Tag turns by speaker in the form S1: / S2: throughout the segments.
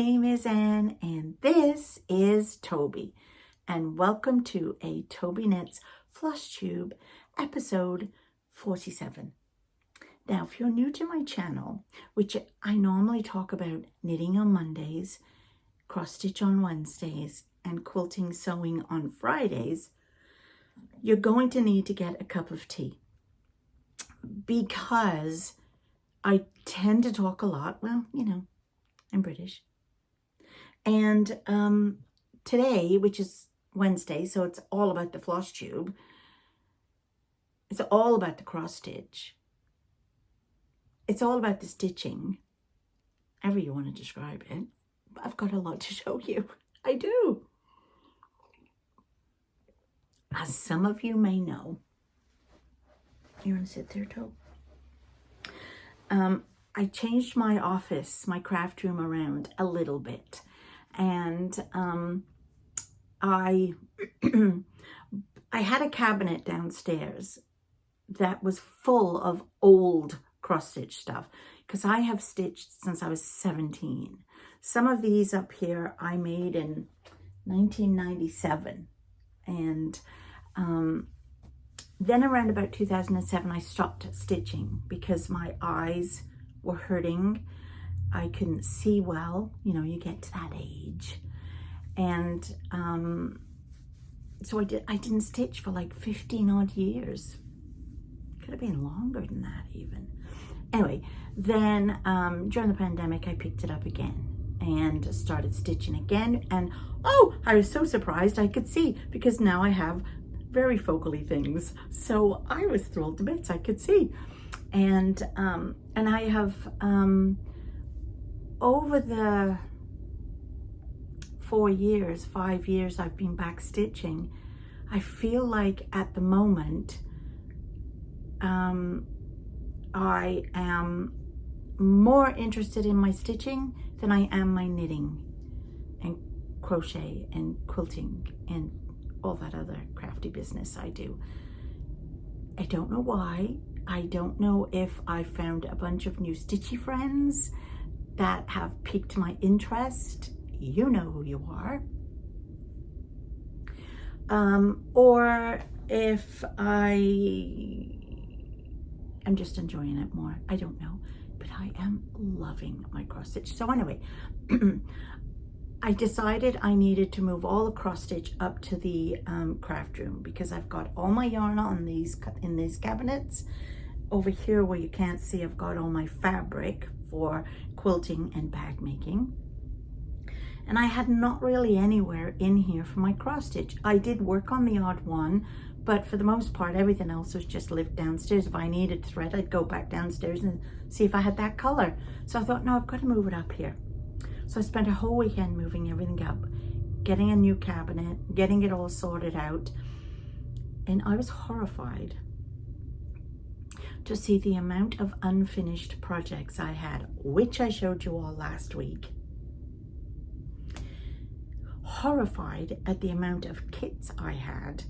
S1: name is Anne and this is Toby, and welcome to a Tobyknits Flosstube episode 47. Now, if you're new to my channel, which I normally talk about knitting on Mondays, cross stitch on Wednesdays, and quilting sewing on Fridays, you're going to need to get a cup of tea because I tend to talk a lot. Well, you know, I'm British. And today, which is Wednesday, so it's all about the Flosstube. It's all about the cross stitch. It's all about the stitching, however you want to describe it. I've got a lot to show you. I do. As some of you may know, you want to sit there, Tobe? I changed my office, my craft room around a little bit. And I had a cabinet downstairs that was full of old cross-stitch stuff because I have stitched since I was 17. Some of these up here I made in 1997. And then around about 2007, I stopped stitching because my eyes were hurting. I couldn't see well. You know, you get to that age. And so I didn't stitch for like 15 odd years. Could have been longer than that even. Anyway, then during the pandemic, I picked it up again and started stitching again. And oh, I was so surprised I could see because now I have very focally things. So I was thrilled to bits I could see. And I have, over the 5 years I've been back stitching, I feel like at the moment, I am more interested in my stitching than I am my knitting and crochet and quilting and all that other crafty business I do. I don't know why. I don't know if I found a bunch of new stitchy friends that have piqued my interest. You know who you are. Or if I am just enjoying it more. I don't know. But I am loving my cross stitch. So anyway, I decided I needed to move all the cross stitch up to the craft room because I've got all my yarn on in these cabinets. Over here where you can't see, I've got all my fabric for quilting and bag making. And I had not really anywhere in here for my cross stitch. I did work on the odd one, but for the most part, everything else was just lived downstairs. If I needed thread, I'd go back downstairs and see if I had that color. So I thought, no, I've got to move it up here. So I spent a whole weekend moving everything up, getting a new cabinet, getting it all sorted out. And I was horrified to see the amount of unfinished projects I had, which I showed you all last week. Horrified at the amount of kits I had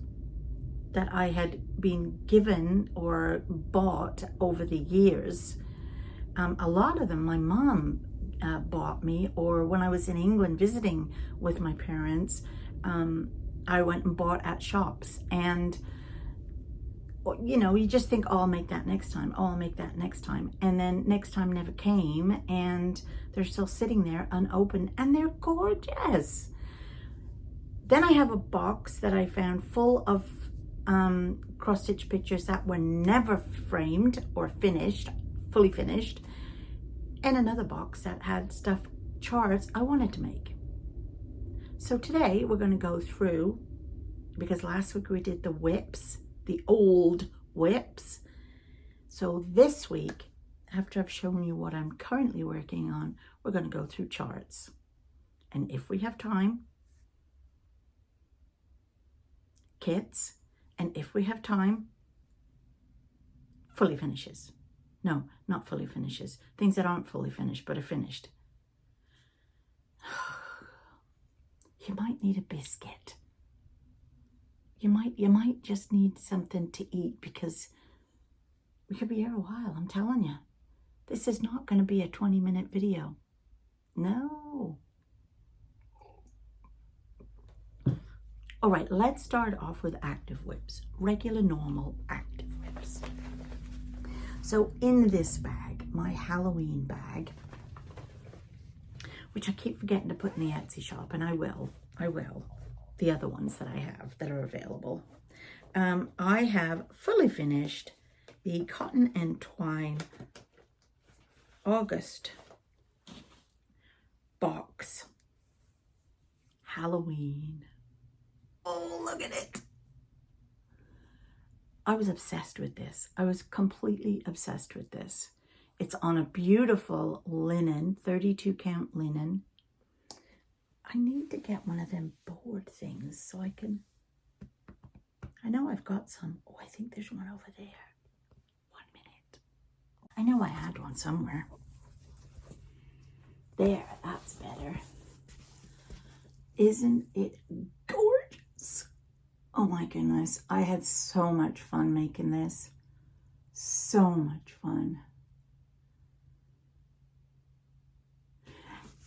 S1: that I had been given or bought over the years. A lot of them my mom bought me, or when I was in England visiting with my parents, I went and bought at shops. And you know, you just think, oh, I'll make that next time. Oh, I'll make that next time. And then next time never came, and they're still sitting there unopened, and they're gorgeous. Then I have a box that I found full of cross-stitch pictures that were never framed or finished, fully finished, and another box that had stuff, charts I wanted to make. So today we're going to go through, because last week we did the whips, the old whips. So this week, after I've shown you what I'm currently working on, we're going to go through charts. And if we have time, kits, and if we have time, fully finishes. No, not fully finishes. Things that aren't fully finished, but are finished. You might need a biscuit. You might just need something to eat because we could be here a while, I'm telling you. This is not going to be a 20-minute video. No. All right, let's start off with active whips, regular, normal active whips. So in this bag, my Halloween bag, which I keep forgetting to put in the Etsy shop, and I will, the other ones that I have that are available. I have fully finished the Cotton and Twine August box. Halloween. Oh, look at it. I was obsessed with this. I was completely obsessed with this. It's on a beautiful linen, 32 count linen. I need to get one of them board things so I can, I know I've got some. Oh, I think there's one over there. 1 minute. I know I had one somewhere. There, that's better. Isn't it gorgeous? Oh my goodness, I had so much fun making this. So much fun.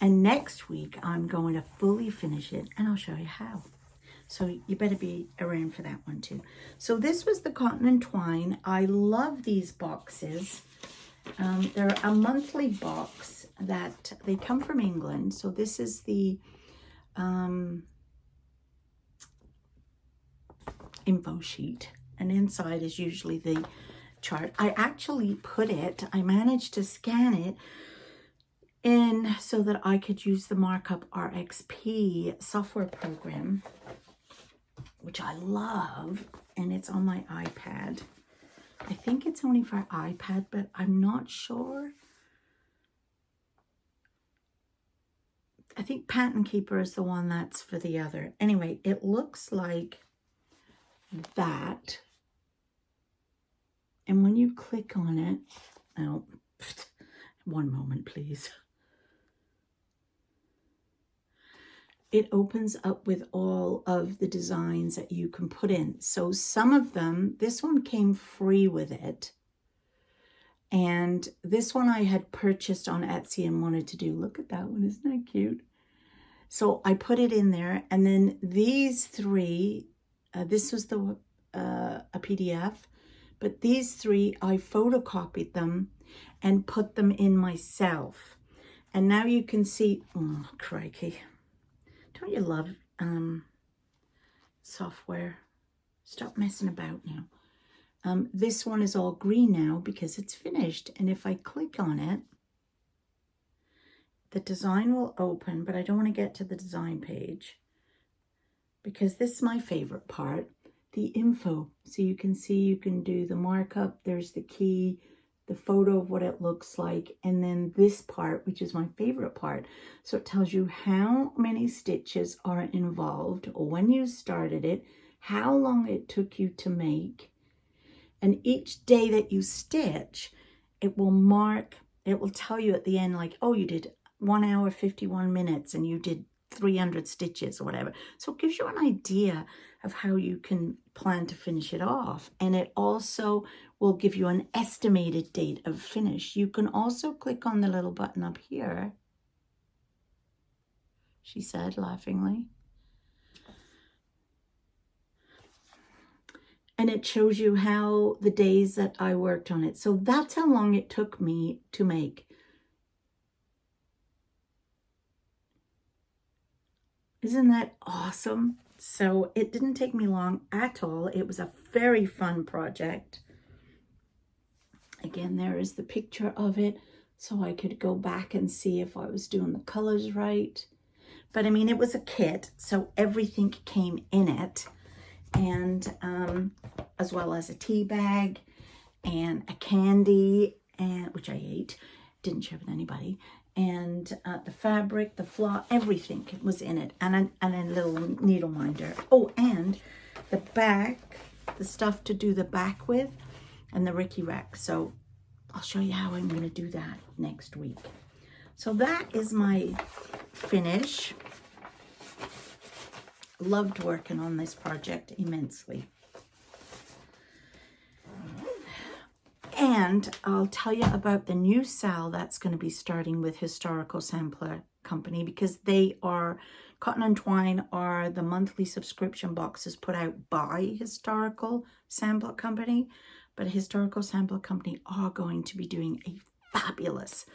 S1: And next week, I'm going to fully finish it, and I'll show you how. So you better be around for that one too. So this was the Cotton and Twine. I love these boxes. They're a monthly box that they come from England. So this is the info sheet, and inside is usually the chart. I actually I managed to scan it in so that I could use the Markup RXP software program, which I love, and it's on my iPad. I think it's only for iPad, but I'm not sure. I think Pattern Keeper is the one that's for the other. Anyway, it looks like that. And when you click on it, oh, one moment, please. It opens up with all of the designs that you can put in. So some of them, this one came free with it. And this one I had purchased on Etsy and wanted to do. Look at that one, isn't that cute? So I put it in there. And then these three, this was a PDF, but these three, I photocopied them and put them in myself. And now you can see, oh, crikey. Don't you love software? Stop messing about now. This one is all green now because it's finished. And if I click on it, the design will open, but I don't want to get to the design page because this is my favorite part, the info. So you can see, you can do the markup. There's the key, the photo of what it looks like, and then this part, which is my favorite part. So it tells you how many stitches are involved, or when you started it, how long it took you to make, and each day that you stitch, it will mark, it will tell you at the end, like, oh, you did 1 hour, 51 minutes, and you did 300 stitches or whatever. So it gives you an idea of how you can plan to finish it off. And it also will give you an estimated date of finish. You can also click on the little button up here, she said laughingly. And it shows you how the days that I worked on it. So that's how long it took me to make. Isn't that awesome? So it didn't take me long at all. It was a very fun project. Again, there is the picture of it, so I could go back and see if I was doing the colors right. But I mean, it was a kit, so everything came in it, and as well as a tea bag and a candy, and which I ate, didn't share with anybody. And the fabric, the floss, everything was in it, and a little needle minder. Oh, and the back, the stuff to do the back with, and the Ricky Rack. So I'll show you how I'm going to do that next week. So that is my finish. Loved working on this project immensely. And I'll tell you about the new SAL that's going to be starting with Historical Sampler Company, because they are Cotton and Twine are the monthly subscription boxes put out by Historical Sampler Company, but Historical Sampler Company are going to be doing a fabulous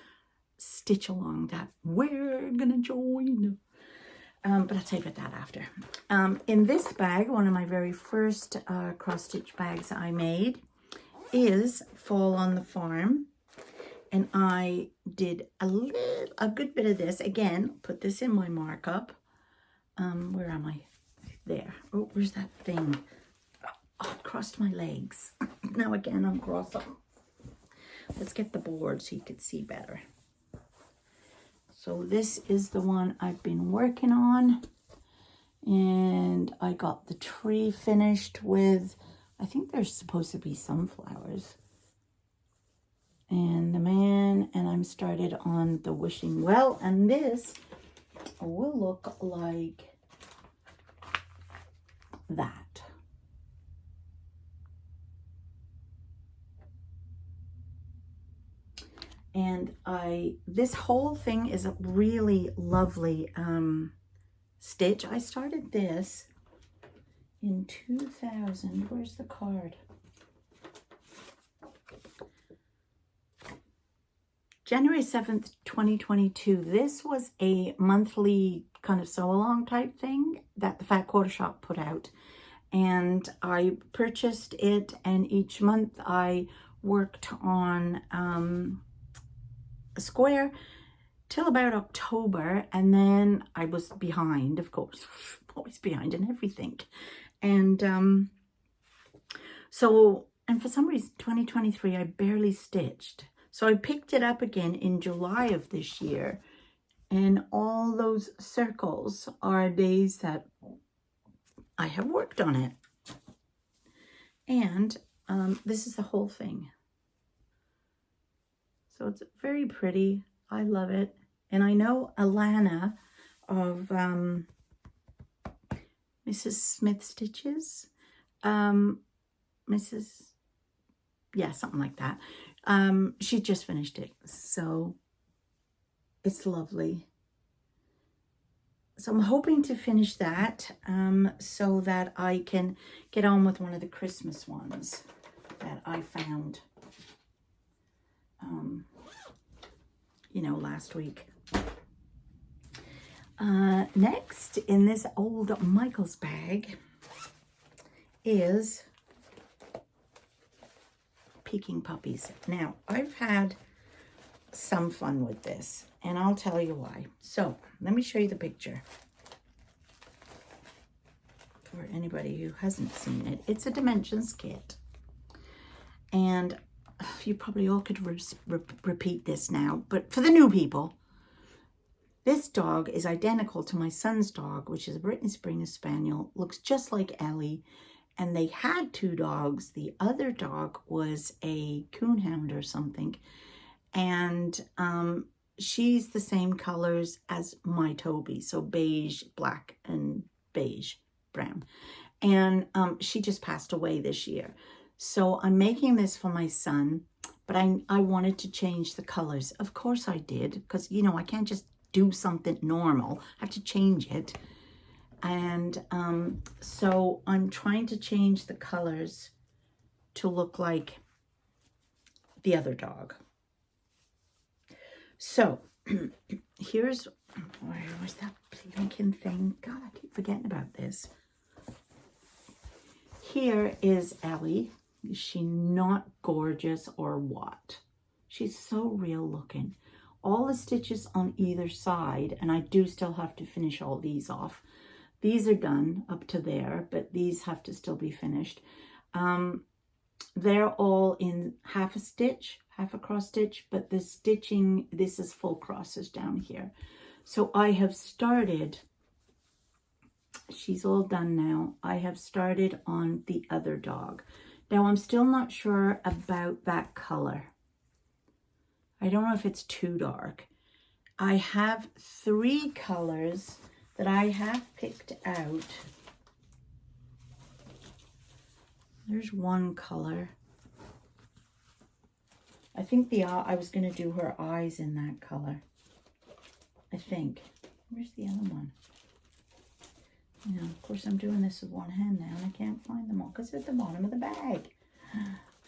S1: stitch along that we're gonna join. But I'll tell you about that after. In this bag, one of my very first cross stitch bags I made is Fall on the Farm. And I did a good bit of this. Again, put this in my markup. Where am I? There. Oh, where's that thing? Oh, I crossed my legs. Now again, I'm crossing. Let's get the board so you can see better. So this is the one I've been working on. And I got the tree finished with, I think there's supposed to be sunflowers. And the man, and I'm started on the wishing well. And this will look like that. And this whole thing is a really lovely stitch. I started this in 2000. Where's the card? January 7th, 2022. This was a monthly kind of sew along type thing that the Fat Quarter Shop put out. And I purchased it, and each month I worked on a square till about October, and then I was behind, of course, always behind in everything. And and for some reason, 2023, I barely stitched. So I picked it up again in July of this year, and all those circles are days that I have worked on it. And this is the whole thing. So it's very pretty. I love it. And I know Alana of Mrs. Smith Stitches, yeah, something like that. She just finished it, so it's lovely. So I'm hoping to finish that so that I can get on with one of the Christmas ones that I found, you know, last week. Next in this old Michael's bag is Peking Puppies. Now, I've had some fun with this, and I'll tell you why. So, let me show you the picture for anybody who hasn't seen it. It's a Dimensions kit, and you probably all could repeat this now, but for the new people, this dog is identical to my son's dog, which is a Brittany Springer Spaniel, looks just like Ellie. And they had two dogs. The other dog was a coonhound or something. And she's the same colors as my Toby. So beige, black, and beige, brown. And she just passed away this year. So I'm making this for my son. But I wanted to change the colors. Of course I did. Because, you know, I can't just do something normal. I have to change it. And so I'm trying to change the colors to look like the other dog. So here's, where was that blinking thing? God, I keep forgetting about this. Here is Ellie. Is she not gorgeous or what? She's so real looking. All the stitches on either side, and I do still have to finish all these off. These are done up to there, but these have to still be finished. They're all in half a stitch, half a cross stitch, but the stitching, this is full crosses down here. So I have started, she's all done now. I have started on the other dog. Now I'm still not sure about that color. I don't know if it's too dark. I have 3 colors that I have picked out. There's one color. I think I was going to do her eyes in that color. I think. Where's the other one? Yeah, of course I'm doing this with one hand now and I can't find them all because they're at the bottom of the bag.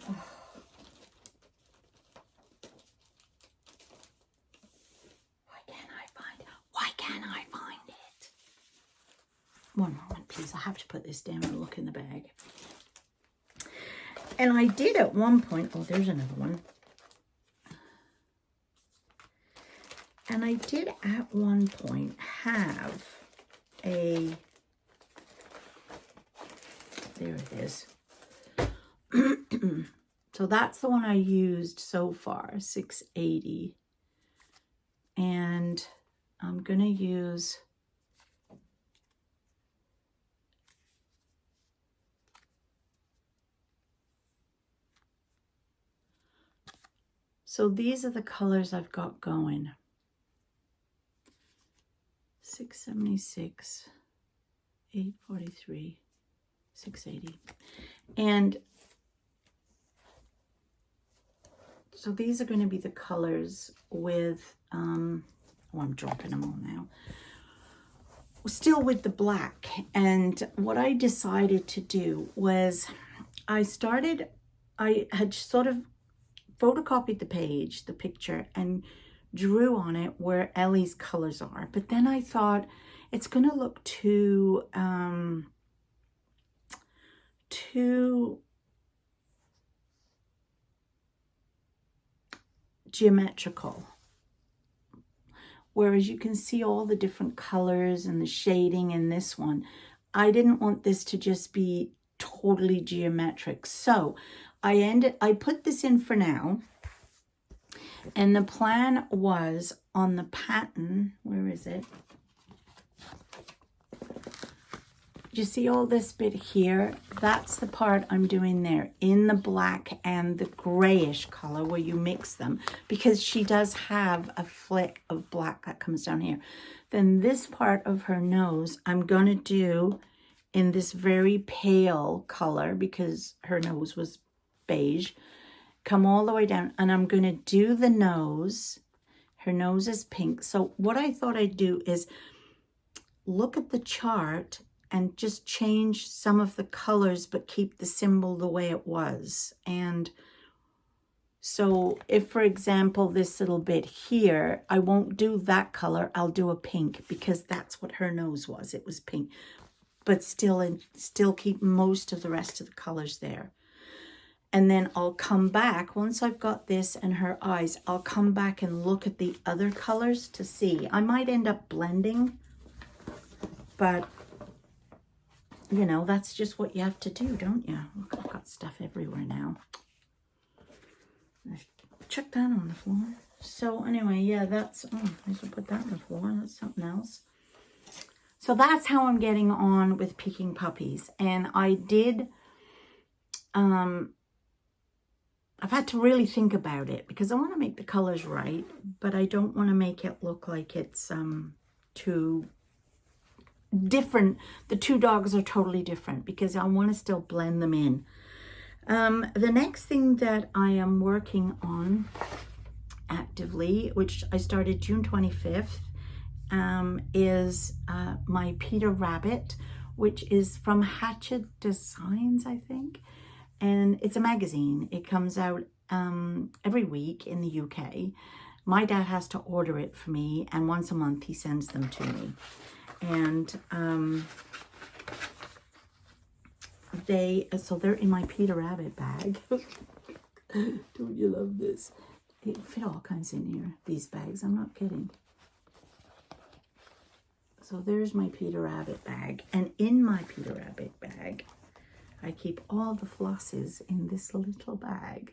S1: Oh. Why can't I find it? One moment, please. I have to put this down and look in the bag. And I did at one point, oh, there's another one. And I did at one point have a, there it is. So that's the one I used so far, 680. And I'm going to use so these are the colors I've got going. 676, 843, 680. And so these are going to be the colors with, oh, I'm dropping them all now. Still with the black. And what I decided to do was I had sort of photocopied the page, the picture, and drew on it where Ellie's colors are. But then I thought it's going to look too geometrical. Whereas you can see all the different colors and the shading in this one. I didn't want this to just be totally geometric. So I put this in for now. And the plan was on the pattern, where is it? You see all this bit here? That's the part I'm doing there in the black and the grayish color where you mix them, because she does have a flick of black that comes down here. Then this part of her nose, I'm going to do in this very pale color because her nose was beige. Come all the way down, and I'm going to do the nose. Her nose is pink. So what I thought I'd do is look at the chart and just change some of the colors, but keep the symbol the way it was. And so if, for example, this little bit here, I won't do that color. I'll do a pink because that's what her nose was. It was pink, but still keep most of the rest of the colors there. And then I'll come back, once I've got this and her eyes, I'll come back and look at the other colors to see. I might end up blending, but, you know, that's just what you have to do, don't you? Look, I've got stuff everywhere now. Chuck that on the floor. So anyway, yeah, that's, oh, I should put that on the floor. That's something else. So that's how I'm getting on with picking puppies. And I did, I've had to really think about it because I want to make the colors right, but I don't want to make it look like it's too different. The two dogs are totally different because I want to still blend them in. The next thing that I am working on actively, which I started June 25th, is my Peter Rabbit, which is from Hachette Designs, I think. And it's a magazine. It comes out every week in the UK. My dad has to order it for me, and once a month he sends them to me. And so they're in my Peter Rabbit bag. Don't you love this? It fit all kinds in here, these bags. I'm not kidding. So there's my Peter Rabbit bag. And in my Peter Rabbit bag, I keep all the flosses in this little bag.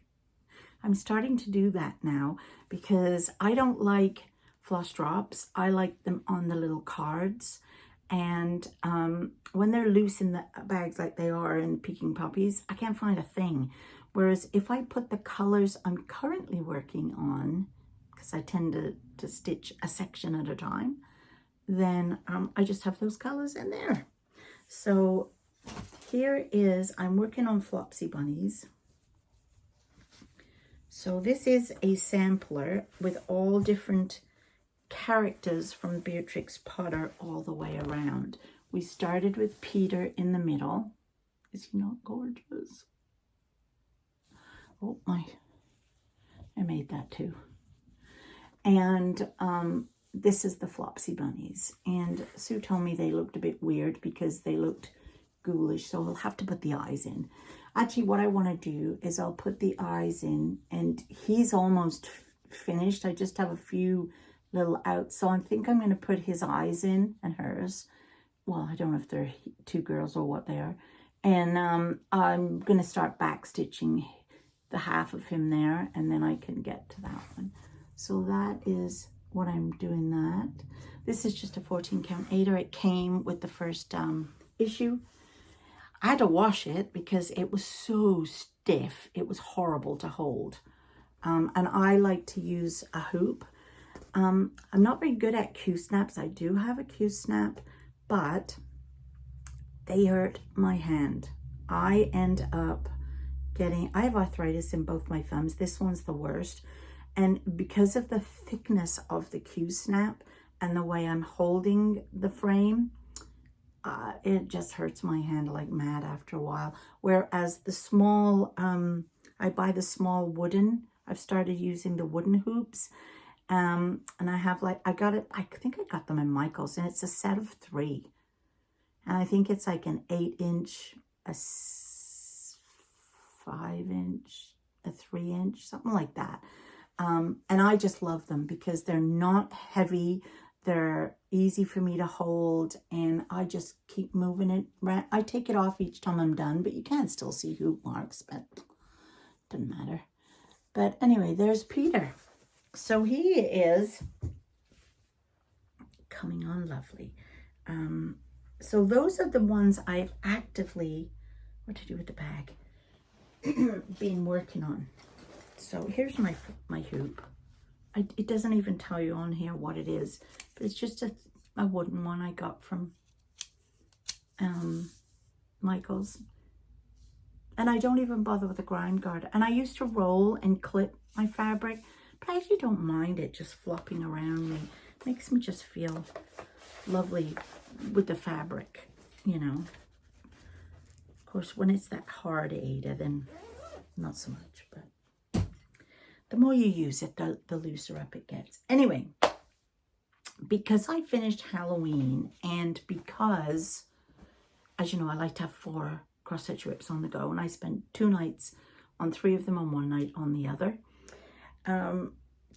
S1: I'm starting to do that now because I don't like floss drops. I like them on the little cards. And when they're loose in the bags like they are in Picking Puppies, I can't find a thing. Whereas if I put the colors I'm currently working on, because I tend to stitch a section at a time, then I just have those colors in there. So here is, I'm working on Flopsy Bunnies. So this is a sampler with all different characters from Beatrix Potter all the way around, We started with Peter in the middle. Is he not gorgeous? Oh, I made that too. And this is the Flopsy bunnies. And Sue told me they looked a bit weird because they looked ghoulish, so I'll have to put the eyes in. Actually, what I want to do is I'll put the eyes in, and he's almost finished. I just have a few little outs, so I think I'm going to put his eyes in and hers. Well, I don't know if they're two girls or what they are. And I'm going to start back stitching the half of him there, and then I can get to that one. So that is what I'm doing that. This is just a 14 count aider. It came with the first issue. I had to wash it because it was so stiff. It was horrible to hold. And I like to use a hoop. I'm not very good at Q-snaps. I do have a Q-snap, but they hurt my hand. I end up getting, I have arthritis in both my thumbs. This one's the worst. And because of the thickness of the Q-snap and the way I'm holding the frame, it just hurts my hand like mad after a while. Whereas the small, I buy the small wooden, I've started using the wooden hoops. And I have like, I think I got them in Michael's, and it's a set of 3. And I think it's like an 8-inch, a 5-inch, a 3-inch, something like that. And I just love them because they're not heavy. They're easy for me to hold, and I just keep moving it around. I take it off each time I'm done, but you can still see hoop marks, but doesn't matter. But anyway, there's Peter. So he is coming on lovely. So those are the ones I've actively, what to do with the bag, been working on. So here's my hoop. It doesn't even tell you on here what it is, but it's just a wooden one I got from Michael's. And I don't even bother with a grind guard. And I used to roll and clip my fabric, but I actually don't mind it just flopping around me. It makes me just feel lovely with the fabric, you know. Of course, when it's that hard Ada, then not so much, but the more you use it, the looser up it gets. Anyway, because I finished Halloween, and because, as you know, I like to have 4 cross-stitch whips on the go, and I spent 2 nights on 3 of them and 1 night on the other,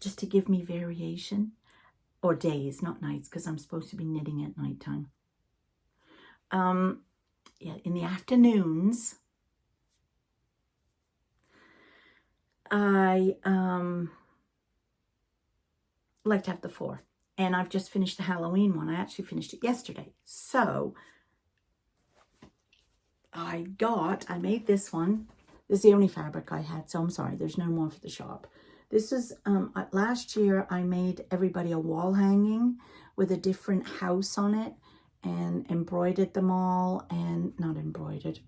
S1: just to give me variation, or days, not nights, because I'm supposed to be knitting at nighttime. Yeah, in the afternoons, I like to have the 4, and I've just finished the Halloween one. I actually finished it yesterday. So I made this one. This is the only fabric I had, so I'm sorry, there's no more for the shop. This is, last year I made everybody a wall hanging with a different house on it, and embroidered them all, and not embroidered,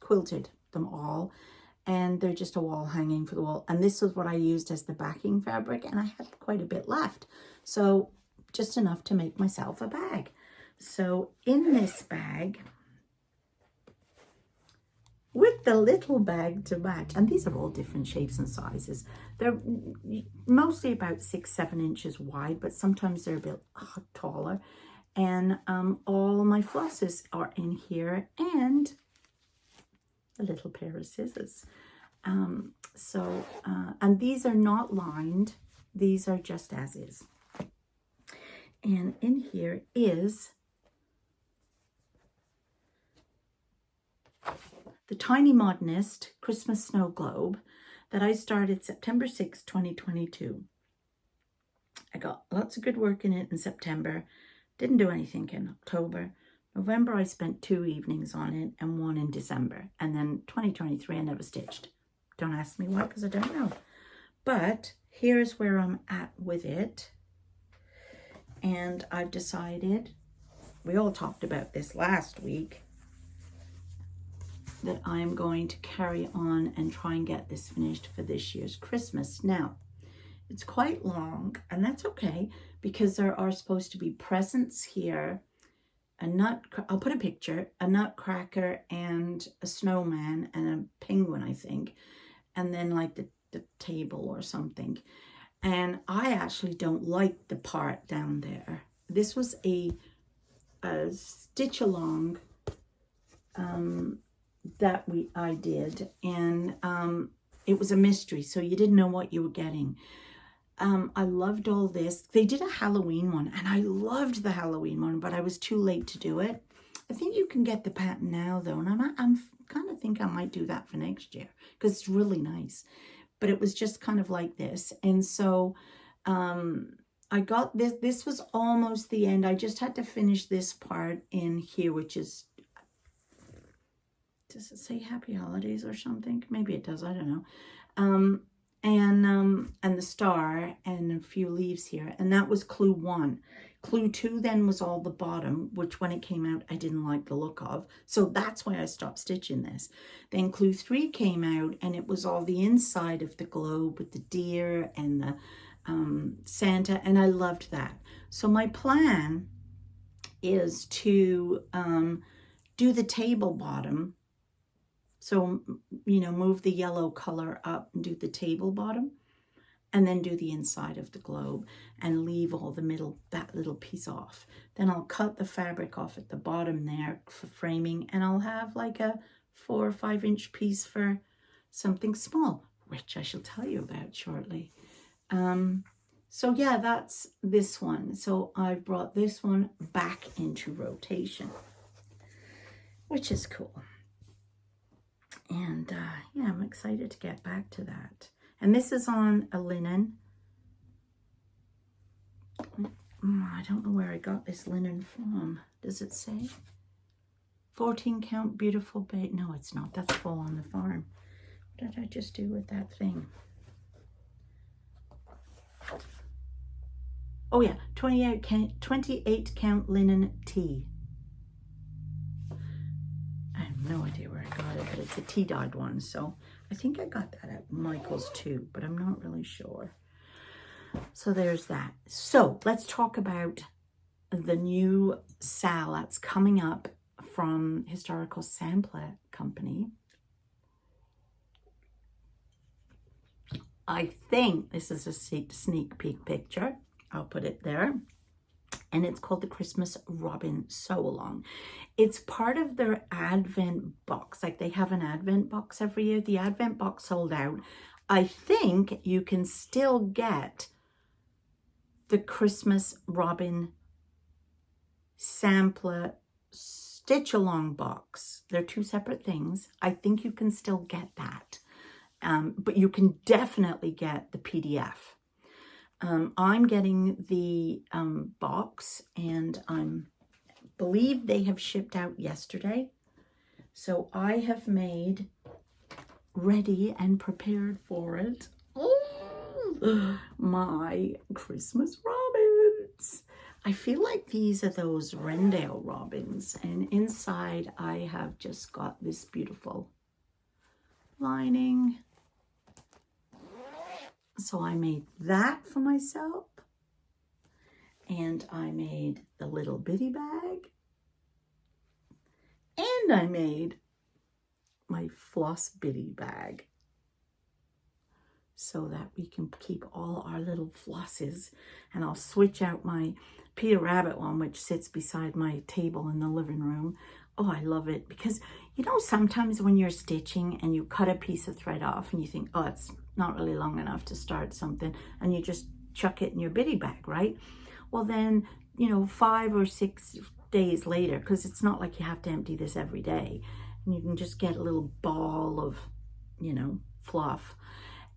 S1: quilted them all, and they're just a wall hanging for the wall. And this was what I used as the backing fabric, and I had quite a bit left, so just enough to make myself a bag. So in this bag, with the little bag to match, and these are all different shapes and sizes, they're mostly about 6-7 inches wide, but sometimes they're a bit taller, and all my flosses are in here, and a little pair of scissors. And these are not lined, these are just as is. And in here is the Tiny Modernist Christmas Snow Globe that I started September 6, 2022. I got lots of good work in it in September, didn't do anything in October. November, I spent 2 evenings on it and 1 in December. And then 2023, I never stitched. Don't ask me why, because I don't know. But here's where I'm at with it. And I've decided, we all talked about this last week, that I'm going to carry on and try and get this finished for this year's Christmas. Now, It's quite long, and that's okay because there are supposed to be presents here. I'll put a picture, a nutcracker and a snowman and a penguin, I think. And then like the table or something. And I actually don't like the part down there. This was a stitch along that I did, and it was a mystery, so you didn't know what you were getting. I loved all this. They did a Halloween one, and I loved the Halloween one, but I was too late to do it. I think you can get the pattern now, though, and I'm kind of think I might do that for next year because it's really nice. But it was just kind of like this, and so I got this. This was almost the end. I just had to finish this part in here, which is, does it say Happy Holidays or something? Maybe it does. I don't know. And the star and a few leaves here, and that was clue 1. Clue 2 then was all the bottom, which when it came out I didn't like the look of, so that's why I stopped stitching this. Then clue 3 came out, and it was all the inside of the globe with the deer and the Santa, and I loved that. So my plan is to do the table bottom. So, you know, move the yellow color up and do the table bottom, and then do the inside of the globe and leave all the middle, that little piece off. Then I'll cut the fabric off at the bottom there for framing, and I'll have like a 4 or 5 inch piece for something small, which I shall tell you about shortly. So yeah, that's this one. So I've brought this one back into rotation, which is cool. And yeah, I'm excited to get back to that. And this is on a linen. I don't know where I got this linen from. Does it say? 14 count beautiful bait. No, it's not. That's full on the farm. What did I just do with that thing? Oh yeah, 28 count linen tee. I have no idea where I got it, but it's a tea-dyed one, so I think I got that at Michael's too, but I'm not really sure. So there's that. So let's talk about the new SAL that's coming up from Historical Sampler Company. I think this is a sneak peek picture. I'll put it there. And it's called the Christmas Robin Sew-Along. It's part of their Advent box. Like they have an Advent box every year. The Advent box sold out. I think you can still get the Christmas Robin Sampler Stitch-Along box. They're 2 separate things. I think you can still get that. But you can definitely get the PDF. I'm getting the box, and I believe they have shipped out yesterday. So I have made ready and prepared for it my Christmas robins. I feel like these are those Rendale robins, and inside I have just got this beautiful lining. So I made that for myself, and I made the little bitty bag, and I made my floss bitty bag so that we can keep all our little flosses. And I'll switch out my Peter Rabbit one, which sits beside my table in the living room. Oh, I love it because, you know, sometimes when you're stitching and you cut a piece of thread off and you think, oh, it's not really long enough to start something, and you just chuck it in your bitty bag, right? Well, then, you know, 5 or 6 days later, because it's not like you have to empty this every day, and you can just get a little ball of, you know, fluff.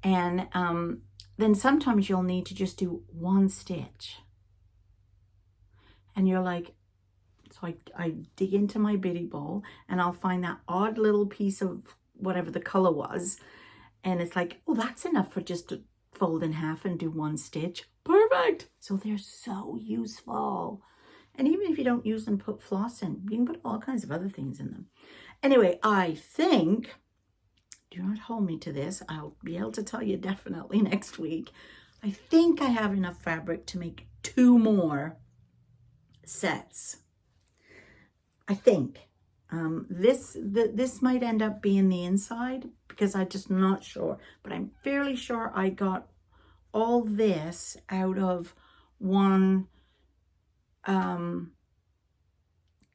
S1: And then sometimes you'll need to just do 1 stitch. And you're like, so I dig into my bitty bowl, and I'll find that odd little piece of whatever the color was. And it's like, oh, that's enough for just to fold in half and do 1 stitch. Perfect. So they're so useful. And even if you don't use them, put floss in. You can put all kinds of other things in them. Anyway, I think, do not hold me to this, I'll be able to tell you definitely next week. I think I have enough fabric to make 2 more sets. I think. This might end up being the inside because I'm just not sure. But I'm fairly sure I got all this out of one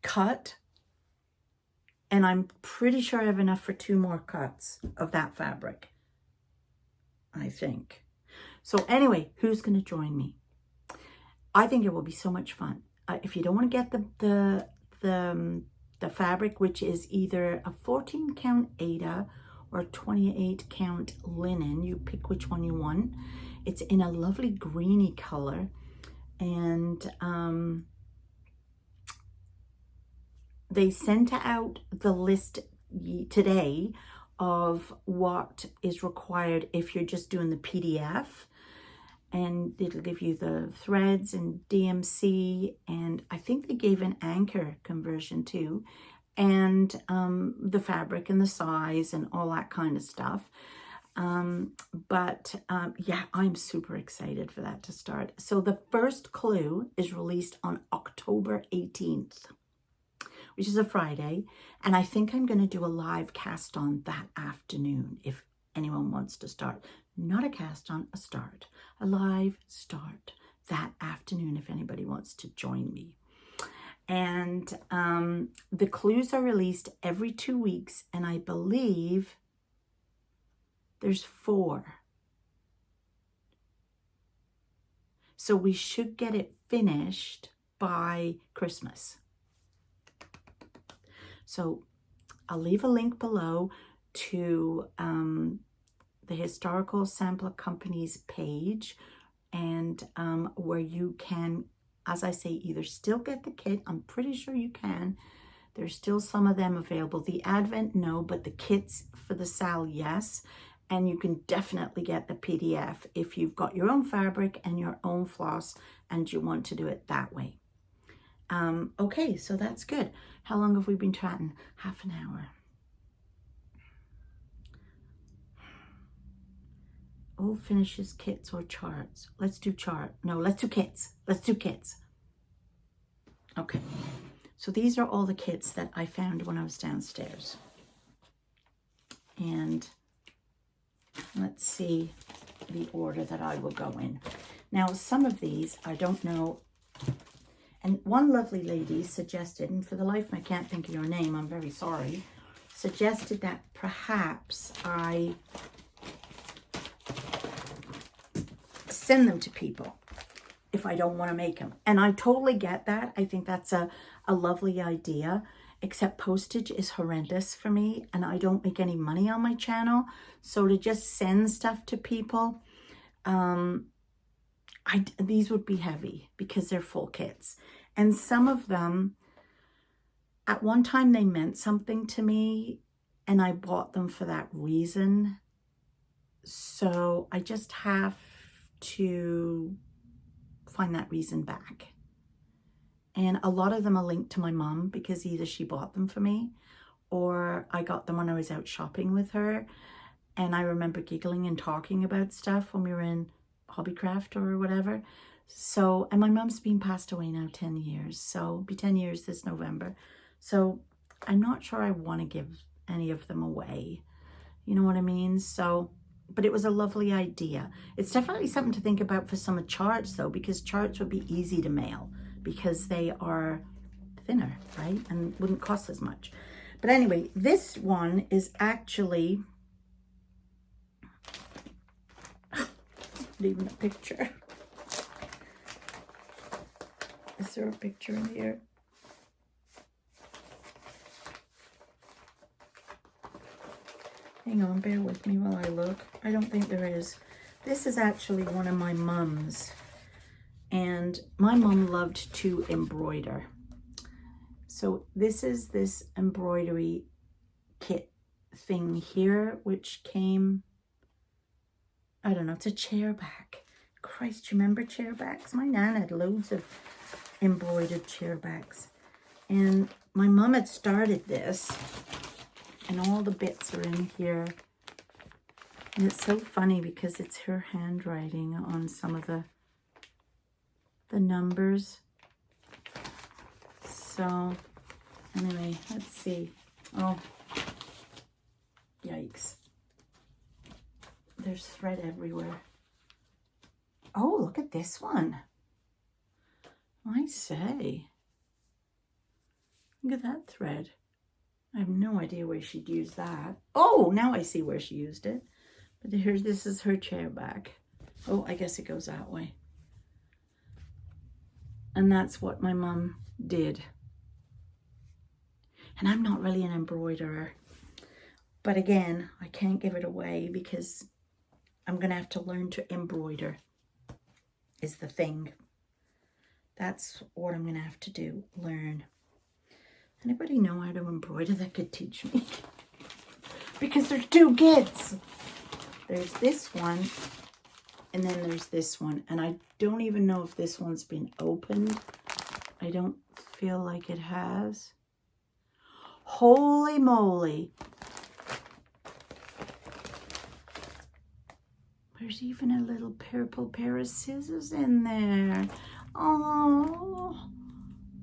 S1: cut. And I'm pretty sure I have enough for 2 more cuts of that fabric. I think. So anyway, who's going to join me? I think it will be so much fun. If you don't want to get the fabric, which is either a 14 count Aida or 28 count linen, you pick which one you want. It's in a lovely greeny color, and they sent out the list today of what is required if you're just doing the PDF, and it'll give you the threads and DMC, and I think they gave an anchor conversion too, and the fabric and the size and all that kind of stuff. Yeah, I'm super excited for that to start. So the first clue is released on October 18th, which is a Friday, and I think I'm going to do a live cast on that afternoon if anyone wants to start. Not a cast on, a start. A live start that afternoon if anybody wants to join me. And the clues are released every 2 weeks, and I believe there's 4. So we should get it finished by Christmas. So I'll leave a link below to the Historical Sampler Company's page, and where you can, as I say, either still get the kit. I'm pretty sure you can. There's still some of them available. The Advent, no, but the kits for the SAL, yes. And you can definitely get the PDF if you've got your own fabric and your own floss and you want to do it that way. Okay, so that's good. How long have we been chatting? Half an hour. Old finishes, kits, or charts? Let's do chart. No, let's do kits. Let's do kits. Okay, so these are all the kits that I found when I was downstairs. And let's see the order that I will go in. Now, some of these, I don't know. And one lovely lady suggested, and for the life of me I can't think of your name, I'm very sorry, suggested that perhaps I send them to people if I don't want to make them. And I totally get that. I think that's a lovely idea, except postage is horrendous for me, and I don't make any money on my channel. So to just send stuff to people, these would be heavy because they're full kits. And some of them, at one time they meant something to me, and I bought them for that reason. So I just have to find that reason back. And a lot of them are linked to my mom because either she bought them for me or I got them when I was out shopping with her. And I remember giggling and talking about stuff when we were in Hobbycraft or whatever. So, and my mom's been passed away now 10 years. So it'll be 10 years this November. So I'm not sure I want to give any of them away. You know what I mean? So, but it was a lovely idea. It's definitely something to think about for some charts though, because charts would be easy to mail because they are thinner, right? And wouldn't cost as much. But anyway, this one is actually not even a picture. Is there a picture in here? Hang on, bear with me while I look. I don't think there is. This is actually one of my mum's. And my mum loved to embroider. So this is this embroidery kit thing here, which came, I don't know, it's a chair back. Christ, do you remember chair backs? My nan had loads of embroidered chair backs. And my mum had started this, and all the bits are in here. And it's so funny because it's her handwriting on some of the numbers. So anyway, let's see. Oh, yikes. There's thread everywhere. Oh, look at this one. I say. Look at that thread. I have no idea where she'd use that. Oh, now I see where she used it. But here's, this is her chair back. Oh, I guess it goes that way. And that's what my mum did. And I'm not really an embroiderer. But again, I can't give it away because I'm going to have to learn to embroider is the thing. That's what I'm going to have to do, learn. Anybody know how to embroider that could teach me? Because there's two kits. There's this one, and then there's this one. And I don't even know if this one's been opened. I don't feel like it has. Holy moly. There's even a little purple pair of scissors in there. Oh,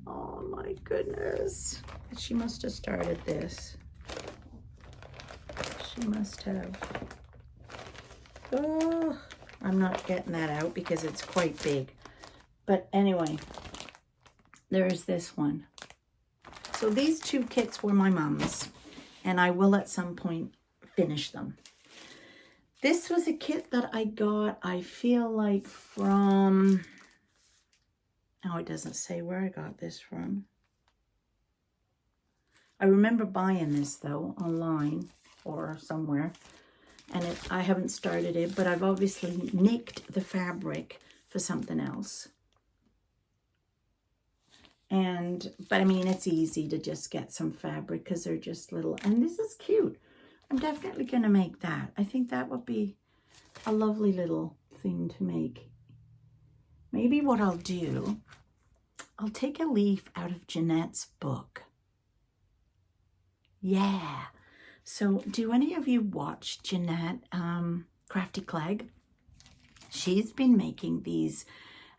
S1: oh my goodness. She must have started this. She must have. Oh, I'm not getting that out because it's quite big. But anyway, there's this one. So these two kits were my mom's, and I will at some point finish them. This was a kit that I got, I feel like from, oh, it doesn't say where I got this from. I remember buying this though, online or somewhere, and I haven't started it, but I've obviously nicked the fabric for something else. But I mean, it's easy to just get some fabric because they're just little, and this is cute. I'm definitely going to make that. I think that would be a lovely little thing to make. Maybe what I'll do, I'll take a leaf out of Jeanette's book. Yeah. So do any of you watch Jeanette Crafty Clegg? She's been making these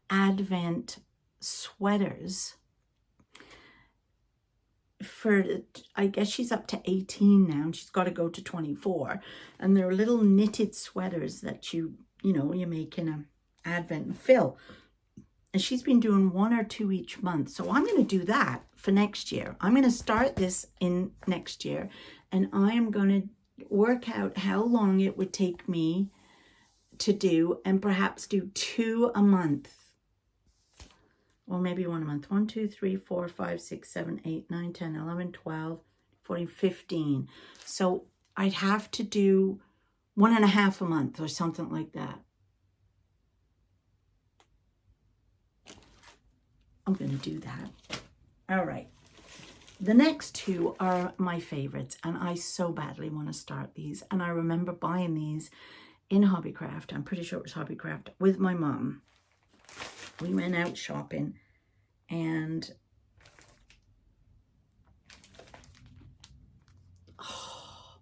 S1: Advent sweaters for, I guess she's up to 18 now, and she's got to go to 24. And they're little knitted sweaters that you make in a Advent and fill. And she's been doing 1 or 2 each month. So I'm going to do that for next year. I'm going to start this in next year, and I am going to work out how long it would take me to do, and perhaps do 2 a month. Or maybe 1 a month. 1, 2, 3, 4, 5, 6, 7, 8, 9, 10, 11, 12, 14, 15. So I'd have to do 1.5 a month or something like that. I'm going to do that. All right. The next 2 are my favorites, and I so badly want to start these. And I remember buying these in Hobbycraft. I'm pretty sure it was Hobbycraft with my mom. We went out shopping, and oh,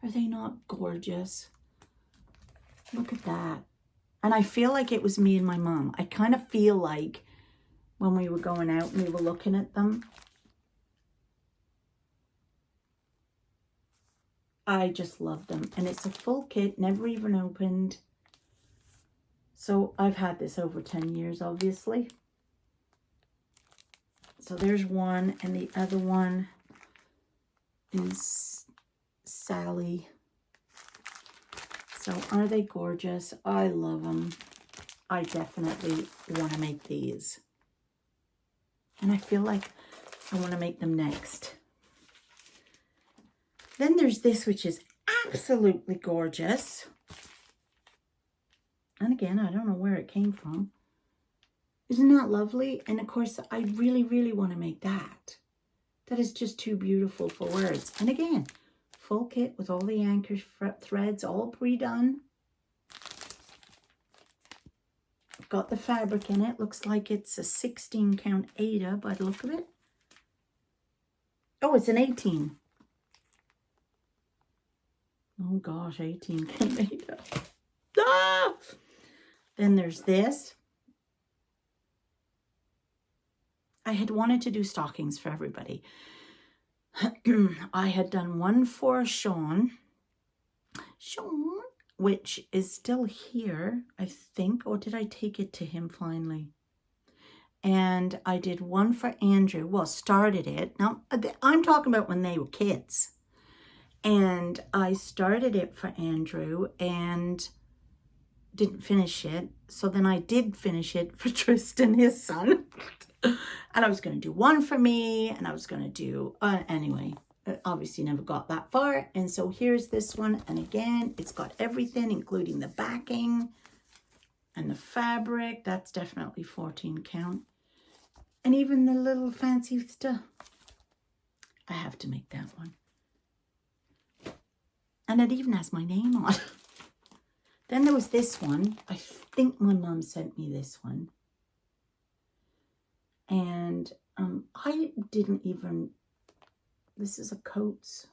S1: are they not gorgeous? Look at that. And I feel like it was me and my mom. I kind of feel like when we were going out and we were looking at them, I just love them. And it's a full kit, never even opened. So I've had this over 10 years, obviously. So there's one, and the other one is Sally. So are they gorgeous? I love them. I definitely want to make these. And I feel like I want to make them next. Then there's this, which is absolutely gorgeous. And again, I don't know where it came from. Isn't that lovely? And of course, I really, really want to make that. That is just too beautiful for words. And again, full kit with all the anchor threads all pre-done. Got the fabric in it. Looks like it's a 16 count Aida by the look of it. Oh, it's an 18. Oh gosh, 18 tomato. Ah! Then there's this. I had wanted to do stockings for everybody. I had done one for Sean, which is still here, I think. Or did I take it to him finally? And I did one for Andrew. Well, started it. Now, I'm talking about when they were kids. And I started it for Andrew and didn't finish it. So then I did finish it for Tristan, his son. And I was going to do one for me, and I was going to do, anyway, obviously never got that far. And so here's this one. And again, it's got everything, including the backing and the fabric. That's definitely 14 count. And even the little fancy stuff. I have to make that one. And it even has my name on it. Then there was this one. I think my mom sent me this one. And I didn't even, this is a coats.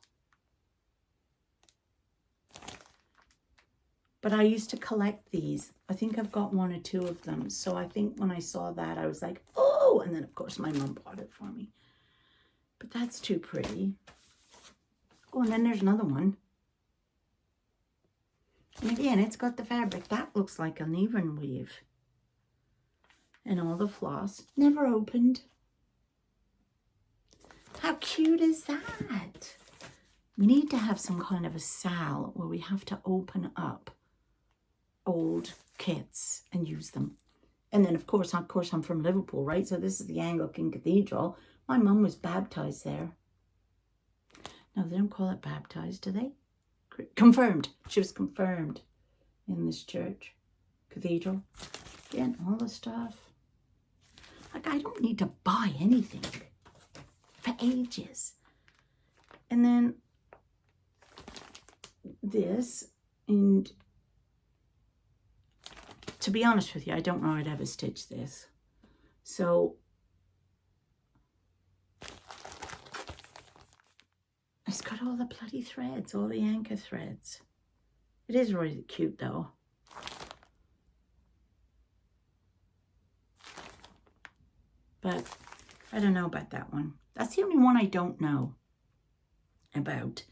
S1: But I used to collect these. I think I've got one or two of them. So I think when I saw that, I was like, oh, and then of course my mom bought it for me. But that's too pretty. Oh, and then there's another one. And again, it's got the fabric. That looks like an even weave. And all the floss. Never opened. How cute is that? We need to have some kind of a SAL where we have to open up old kits and use them. And then, of course, I'm from Liverpool, right? So this is the Anglican Cathedral. My mum was baptized there. No, they don't call it baptized, do they? Confirmed. She was confirmed in this church, cathedral. Again, all the stuff. Like, I don't need to buy anything for ages. And then this, and to be honest with you, I don't know I'd ever stitch this. So it's got all the bloody threads, all the anchor threads. It is really cute though. But I don't know about that one. That's the only one I don't know about.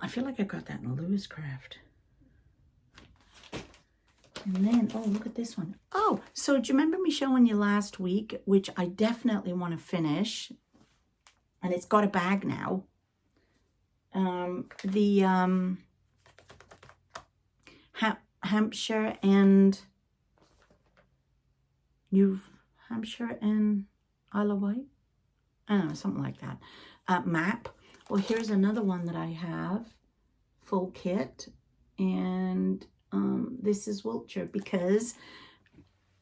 S1: I feel like I got that in Lewis Craft. And then, oh, look at this one. Oh, so do you remember me showing you last week, which I definitely want to finish, and it's got a bag now. Hampshire and New Hampshire and Isle of Wight. I don't know, something like that. Map. Well, here's another one that I have. Full kit. And this is Wiltshire because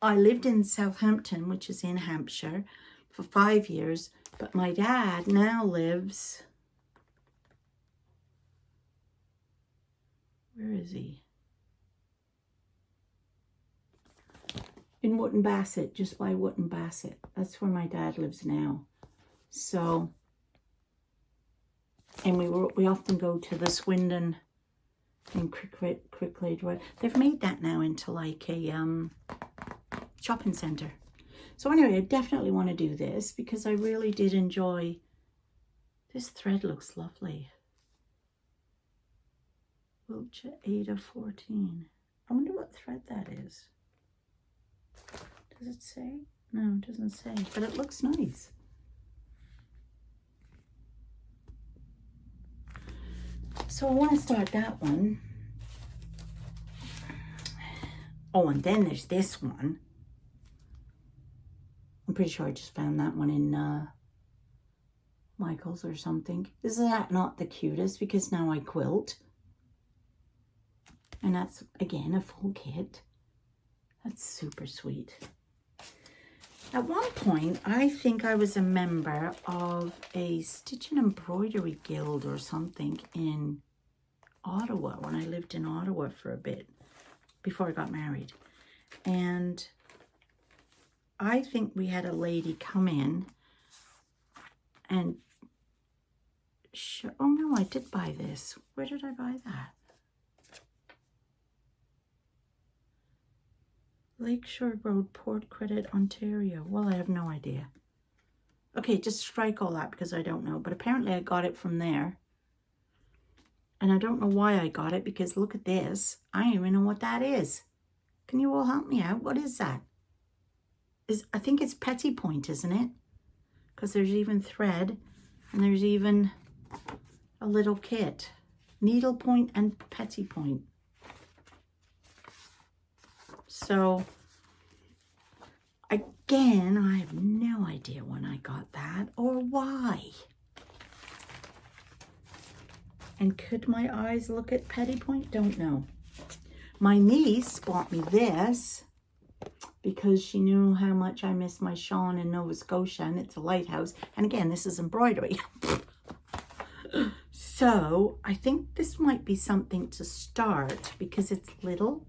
S1: I lived in Southampton, which is in Hampshire, for 5 years. But my dad now lives... Where is he? In Wootton Bassett, just by Wootton Bassett. That's where my dad lives now. So, and we often go to the Swindon in Cricklade Road. They've made that now into like a shopping centre. So anyway, I definitely want to do this because I really did enjoy. This thread looks lovely. Wiltshire 8 of 14. I wonder what thread that is. Does it say? No, it doesn't say, but it looks nice. So I want to start that one. Oh, and then there's this one. I'm pretty sure I just found that one in Michael's or something. Is that not the cutest? Because now I quilt. And that's, again, a full kit. That's super sweet. At one point, I think I was a member of a stitch and embroidery guild or something in Ottawa, when I lived in Ottawa for a bit, before I got married. And I think we had a lady come in and sure. Oh no, I did buy this. Where did I buy that? Lakeshore Road, Port Credit, Ontario. Well, I have no idea. Okay, just strike all that because I don't know. But apparently I got it from there. And I don't know why I got it because look at this. I don't even know what that is. Can you all help me out? What is that? I think it's Petty Point, isn't it? Because there's even thread and there's even a little kit. Needle point and Petty Point. So, again, I have no idea when I got that or why. And could my eyes look at Petty Point? Don't know. My niece bought me this because she knew how much I miss my Sean in Nova Scotia, and it's a lighthouse. And again, this is embroidery. So, I think this might be something to start because it's little.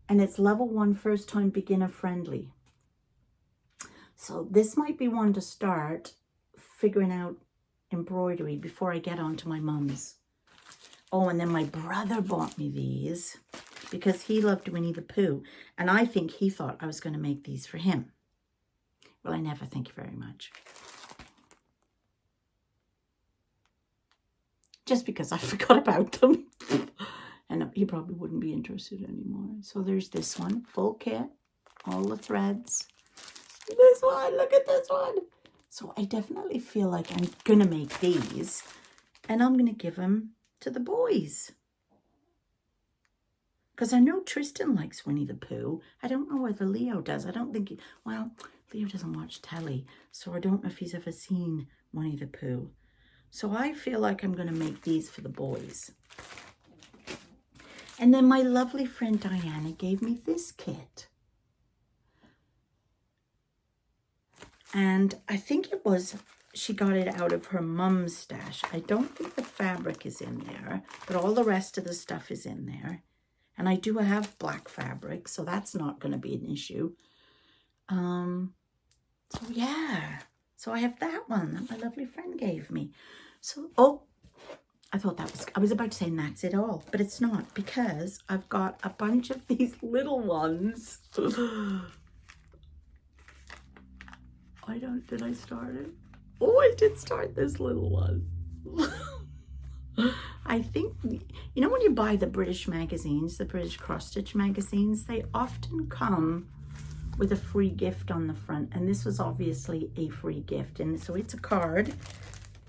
S1: And it's level 1, first time beginner friendly. So this might be one to start figuring out embroidery before I get on to my mum's. Oh, and then my brother bought me these because he loved Winnie the Pooh. And I think he thought I was going to make these for him. Well, I never, thank you very much. Just because I forgot about them. And he probably wouldn't be interested anymore. So there's this one, full kit, all the threads. This one, look at this one. So I definitely feel like I'm going to make these. And I'm going to give them to the boys. Because I know Tristan likes Winnie the Pooh. I don't know whether Leo does. I don't think, well, Leo doesn't watch telly. So I don't know if he's ever seen Winnie the Pooh. So I feel like I'm going to make these for the boys. And then my lovely friend Diana gave me this kit. And I think it was, she got it out of her mum's stash. I don't think the fabric is in there, but all the rest of the stuff is in there. And I do have black fabric, so that's not going to be an issue. So yeah. So I have that one that my lovely friend gave me. So, oh, I thought that was, I was about to say, and that's it all, but it's not, because I've got a bunch of these little ones. Did I start it? Oh, I did start this little one. I think, you know when you buy the British magazines, the British cross-stitch magazines, they often come with a free gift on the front, and this was obviously a free gift, and so it's a card.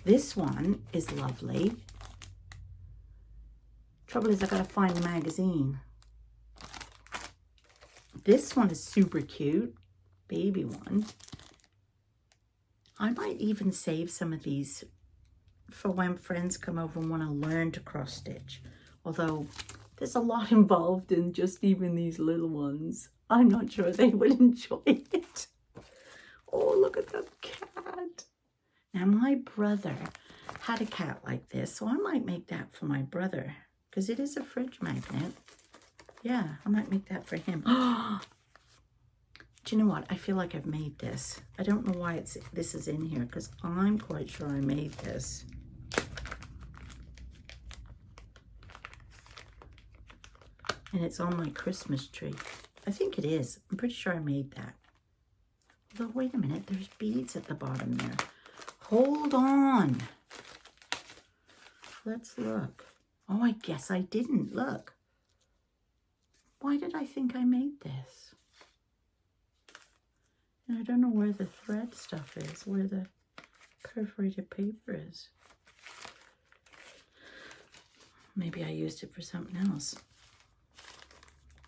S1: This one is lovely. Trouble is I gotta find the magazine. This one is super cute, baby one. I might even save some of these for when friends come over and want to learn to cross stitch. Although there's a lot involved in just even these little ones. I'm not sure they would enjoy it. Oh, look at the cat. Now my brother had a cat like this, so I might make that for my brother. Because it is a fridge magnet. Yeah, I might make that for him. Do you know what? I feel like I've made this. I don't know why this is in here, because I'm quite sure I made this. And it's on my Christmas tree. I think it is. I'm pretty sure I made that. Although, wait a minute. There's beads at the bottom there. Hold on. Let's look. Oh, I guess I didn't. Look. Why did I think I made this? And I don't know where the thread stuff is, where the perforated paper is. Maybe I used it for something else.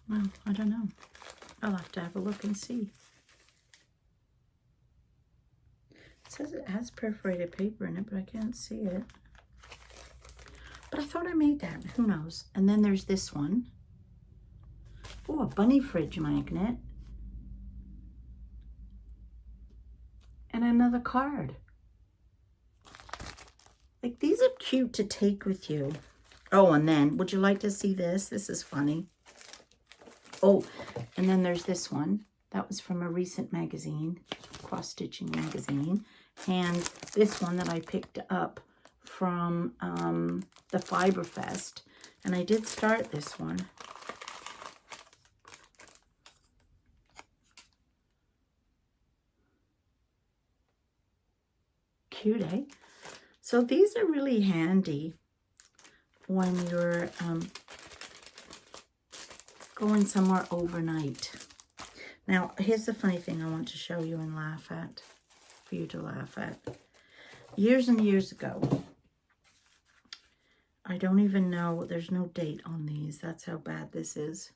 S1: Well, I don't know. I'll have to have a look and see. It says it has perforated paper in it, but I can't see it. But I thought I made that. Who knows? And then there's this one. Oh, a bunny fridge magnet. And another card. Like, these are cute to take with you. Oh, and then, would you like to see this? This is funny. Oh, and then there's this one. That was from a recent magazine, cross-stitching magazine. And this one that I picked up from the Fiber Fest, and I did start this one. Cute, eh? So these are really handy when you're going somewhere overnight. Now, here's the funny thing I want to show you and laugh at, for you to laugh at. Years and years ago, I don't even know, there's no date on these. That's how bad this is.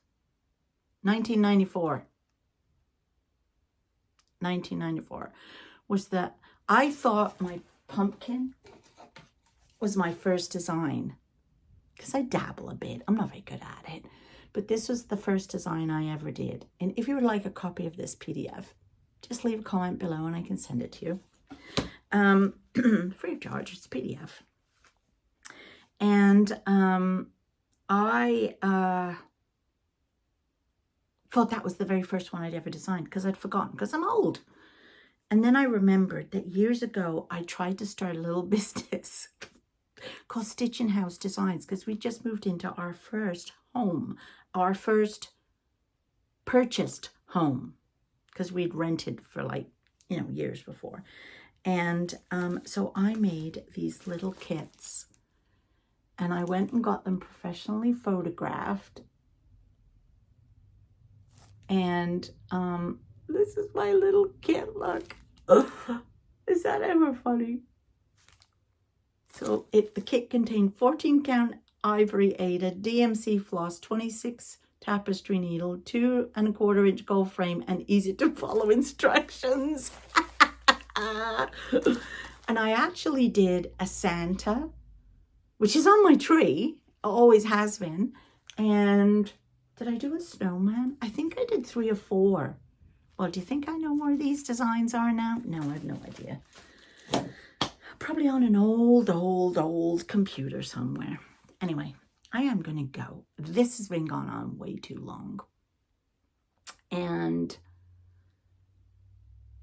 S1: 1994. 1994 was that I thought my pumpkin was my first design, because I dabble a bit. I'm not very good at it. But this was the first design I ever did. And if you would like a copy of this PDF, just leave a comment below and I can send it to you. Free of charge, it's a PDF. And I thought that was the very first one I'd ever designed, because I'd forgotten, because I'm old. And then I remembered that years ago, I tried to start a little business called Stitching House Designs, because we just moved into our first home, our first purchased home, because we'd rented for like, you know, years before. And so I made these little kits, and I went and got them professionally photographed. And this is my little kit, look. Is that ever funny? So the kit contained 14 count ivory Aida, DMC floss, 26 tapestry needle, 2 1/4 inch gold frame, and easy to follow instructions. And I actually did a Santa, which is on my tree, always has been. And did I do a snowman? I think I did 3 or 4. Well, do you think I know where these designs are now? No, I have no idea. Probably on an old computer somewhere. Anyway, I am going to go. This has been going on way too long. And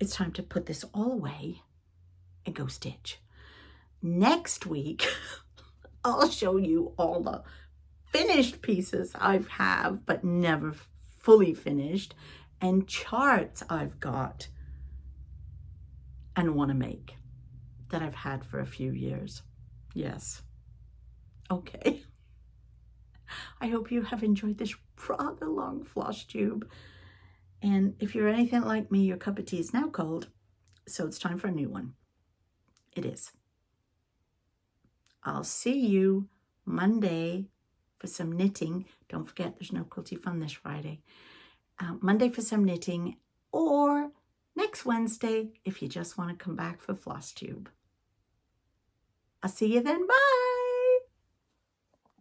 S1: it's time to put this all away and go stitch. Next week, I'll show you all the finished pieces I have, but never fully finished, and charts I've got and want to make that I've had for a few years. Yes. Okay. I hope you have enjoyed this rather long Flosstube. And if you're anything like me, your cup of tea is now cold, so it's time for a new one. It is. I'll see you Monday for some knitting. Don't forget, there's no Quilty Fun this Friday. Monday for some knitting, or next Wednesday if you just want to come back for Flosstube. I'll see you then. Bye.